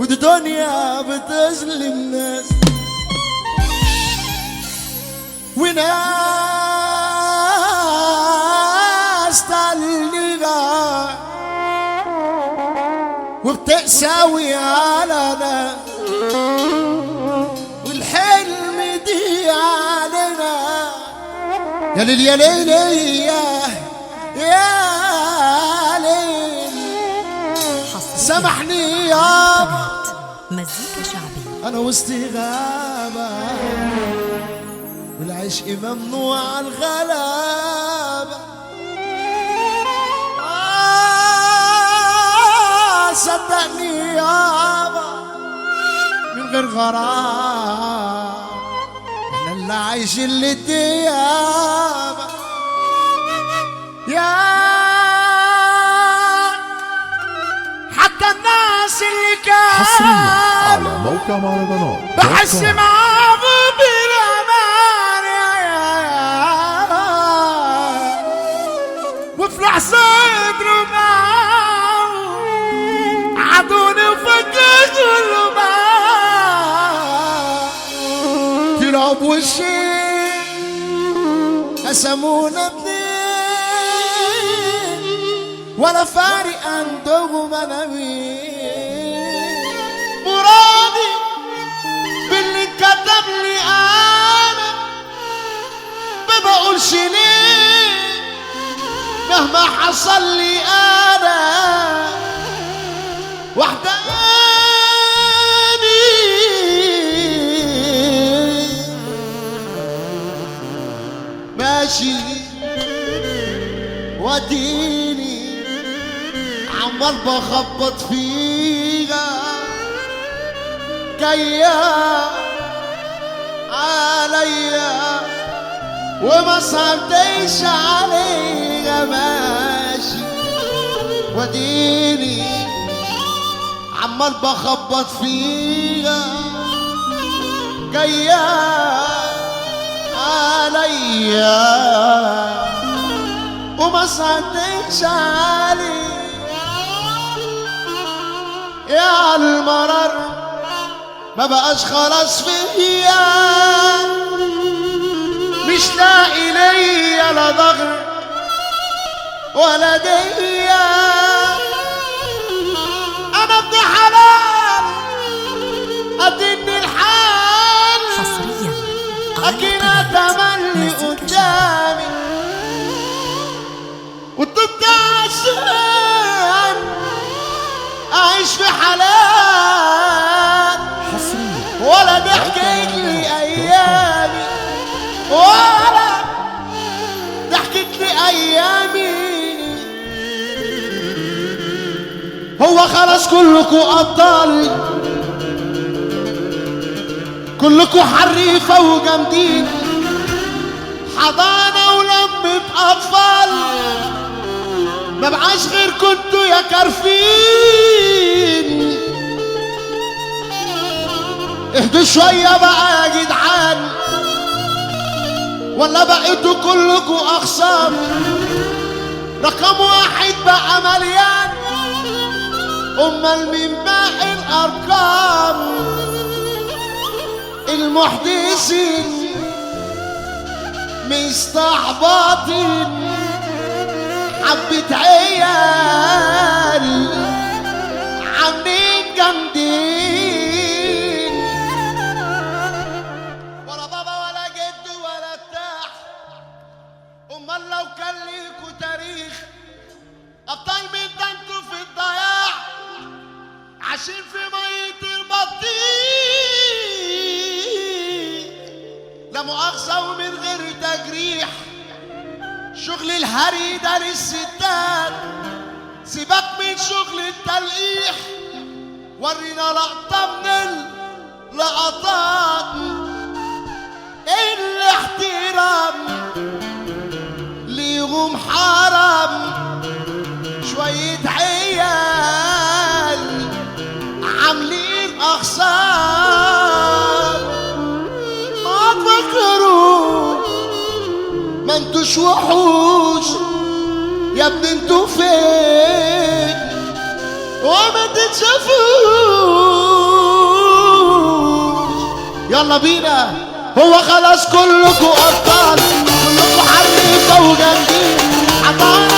ودي دنيا بتظلم ناس وناس تعلقها وبتقساوي على ناس والحلم دي علينا يا ليل يا ليل يا ليل سامحني يابا مزيكا شعبي انا وسط غابة والعشق ممنوع الغلابة صدقني يابا من غير غرام احنا اللي عايشين للديابة يا حتى الناس اللي حصريا على كانوا موقع مهرجانات بحس معاهم بالامان وفي لحظة يضربوا معاهم عدوني وفكروا الماء طلعوا بوشي قسمونا اتنين ولا فارق عندهم انا مين مرادي باللي كتب لي انا ما بقولش ليه مهما حصل لي انا وحداني ماشي وديني عمال بخبط فيها جاية عليا وما صدقش عليها ماشي وديني عمال بخبط فيها جاية عليا وما صدقش عليها يا المرر ما بقاش خلاص فيا مش لاقي ليا لا ضغر ولا ديا انا ابن حلال اديني الحال حصريا اكيد اتملي قدامي وضد عشان اعيش في حلال ولا ضحكت لي ايامي ولا ضحكت لي ايامي هو خلاص كلكم ابطال كلكم حريفه وجامدين حضانه ولمة اطفال ما بقاش غير كنتوا يا كارفين اهدوا شوية بقى يا جدعان ولا بقيتوا كلكوا اخصام رقم واحد بقى مليان امال مين باقي الارقام المحدثين مستعبطين حبة عيال عاملين جامدين ولا بابا ولا جد ولا بتاع امال لو كان ليكوا تاريخ ابطال من ده انتوا في الضياع عايشين في مية البطيخ لا مؤاخذة ومن غير تجريح شغل الهري ده للستات سيبك من شغل التلقيح ورينا لقطة من اللقطات الاحترام ليهم حرام شوية عيال عاملين اخصام ما تفكروا ما انتوش وحوش يا ابني انتوا فين وما تتشافوش يلا بينا. هو خلاص كلكوا ابطال، كلكوا حريفه وجامدين، عطاء